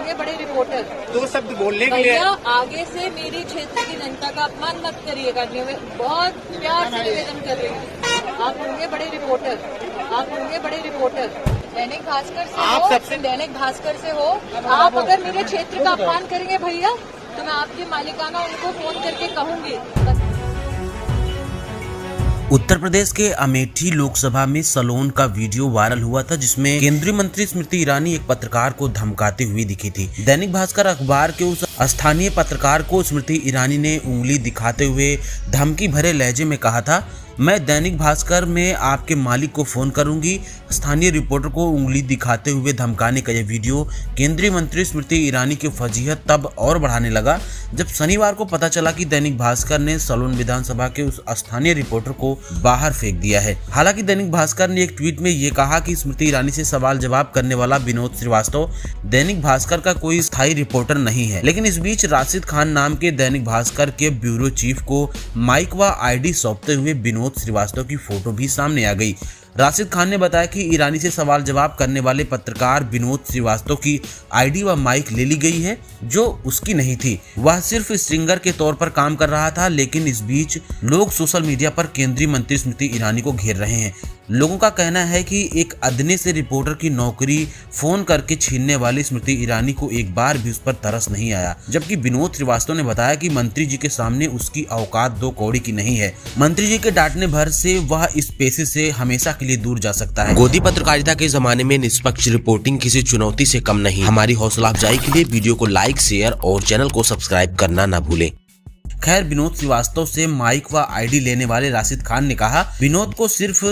होंगे बड़े रिपोर्टर। दो शब्द बोलने के लिए भैया आगे से मेरी क्षेत्र की जनता का अपमान मत करिएगा। मैं बहुत प्यार से निवेदन कर रही हूँ। आप होंगे बड़े रिपोर्टर, आप होंगे बड़े रिपोर्टर। दैनिक भास्कर से आप हो, सबसे दैनिक भास्कर से हो। आप अगर मेरे क्षेत्र का अपमान करेंगे भैया तो मैं आपकी मालिकाना उनको फोन करके कहूंगी। उत्तर प्रदेश के अमेठी लोकसभा में सलोन का वीडियो वायरल हुआ था, जिसमें केंद्रीय मंत्री स्मृति ईरानी एक पत्रकार को धमकाते हुए दिखी थी। दैनिक भास्कर अखबार के उस स्थानीय पत्रकार को स्मृति ईरानी ने उंगली दिखाते हुए धमकी भरे लहजे में कहा था, मैं दैनिक भास्कर में आपके मालिक को फोन करूंगी। स्थानीय रिपोर्टर को उंगली दिखाते हुए धमकाने का यह वीडियो केंद्रीय मंत्री स्मृति ईरानी की फजीहत तब और बढ़ाने लगा जब शनिवार को पता चला कि दैनिक भास्कर ने सलोन विधानसभा के उस स्थानीय रिपोर्टर को बाहर फेंक दिया है। हालांकि दैनिक भास्कर ने एक ट्वीट में ये कहा कि स्मृति ईरानी से सवाल जवाब करने वाला विनोद श्रीवास्तव दैनिक भास्कर का कोई स्थायी रिपोर्टर नहीं है। लेकिन इस बीच राशिद खान नाम के दैनिक भास्कर के ब्यूरो चीफ को माइक व आईडी सौंपते हुए विनोद श्रीवास्तव की फोटो भी सामने आ गई। राशिद खान ने बताया कि ईरानी से सवाल जवाब करने वाले पत्रकार विनोद श्रीवास्तव की आईडी व माइक ले ली गई है, जो उसकी नहीं थी। वह सिर्फ स्ट्रिंगर के तौर पर काम कर रहा था। लेकिन इस बीच लोग सोशल मीडिया पर केंद्रीय मंत्री स्मृति ईरानी को घेर रहे हैं। लोगों का कहना है कि एक अदने से रिपोर्टर की नौकरी फोन करके छीनने वाली स्मृति ईरानी को एक बार भी उस पर तरस नहीं आया, जबकि विनोद श्रीवास्तव ने बताया कि मंत्री जी के सामने उसकी औकात दो कौड़ी की नहीं है। मंत्री जी के डांटने भर से वह इस पेशे से हमेशा के लिए दूर जा सकता है। गोदी पत्रकारिता के जमाने में निष्पक्ष रिपोर्टिंग किसी चुनौती से कम नहीं। हमारी हौसला अफजाई के लिए वीडियो को लाइक, शेयर और चैनल को सब्सक्राइब करना न भूलें। खैर, विनोद श्रीवास्तव से माइक व आईडी लेने वाले राशिद खान ने कहा, विनोद को सिर्फ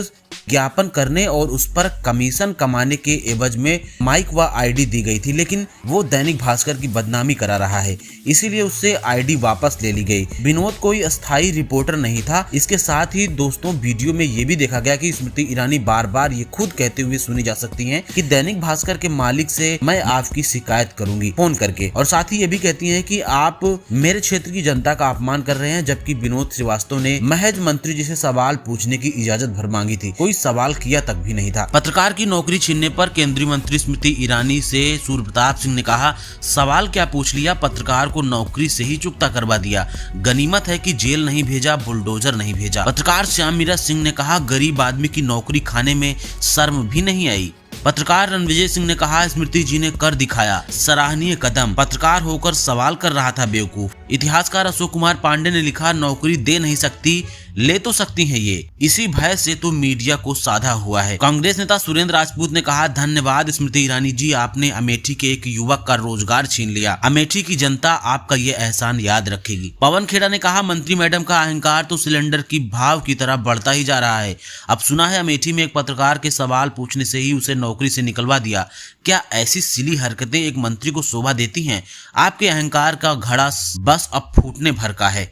ज्ञापन करने और उस पर कमीशन कमाने के एवज में माइक व आईडी दी गई थी, लेकिन वो दैनिक भास्कर की बदनामी करा रहा है, इसीलिए उससे आईडी वापस ले ली गई। विनोद कोई अस्थायी रिपोर्टर नहीं था। इसके साथ ही दोस्तों, वीडियो में ये भी देखा गया कि स्मृति ईरानी बार बार ये खुद कहते हुए सुनी जा सकती हैं कि दैनिक भास्कर के मालिक से मैं आपकी शिकायत करूंगी फोन करके, और साथ ही ये भी कहती हैं कि आप मेरे क्षेत्र की जनता का अपमान कर रहे हैं। जबकि विनोद श्रीवास्तव ने महज मंत्री जी से सवाल पूछने की इजाजत भर मांगी थी, कोई सवाल किया तक भी नहीं था। पत्रकार की नौकरी छीनने पर केंद्रीय मंत्री स्मृति ईरानी से सूर्य प्रताप सिंह ने कहा, सवाल क्या पूछ लिया, पत्रकार को नौकरी से ही चुकता करवा दिया। गनीमत है कि जेल नहीं भेजा, बुलडोजर नहीं भेजा। पत्रकार श्याम मीरा सिंह ने कहा, गरीब आदमी की नौकरी खाने में शर्म भी नहीं आई। पत्रकार रणविजय सिंह ने कहा, स्मृति जी ने कर दिखाया, सराहनीय कदम। पत्रकार होकर सवाल कर रहा था बेवकूफ। इतिहासकार अशोक कुमार पांडे ने लिखा, नौकरी दे नहीं सकती, ले तो सकती है ये, इसी भय से तो मीडिया को साधा हुआ है। कांग्रेस नेता सुरेंद्र राजपूत ने कहा, धन्यवाद स्मृति ईरानी जी, आपने अमेठी के एक युवक का रोजगार छीन लिया। अमेठी की जनता आपका ये एहसान याद रखेगी। पवन खेड़ा ने कहा, मंत्री मैडम का अहंकार तो सिलेंडर की भाव की तरह बढ़ता ही जा रहा है। अब सुना है अमेठी में एक पत्रकार के सवाल पूछने से ही उसे नौकरी से निकलवा दिया। क्या ऐसी सिली हरकतें एक मंत्री को शोभा देती हैं? आपके अहंकार का घड़ा बस अब फूटने भर का है।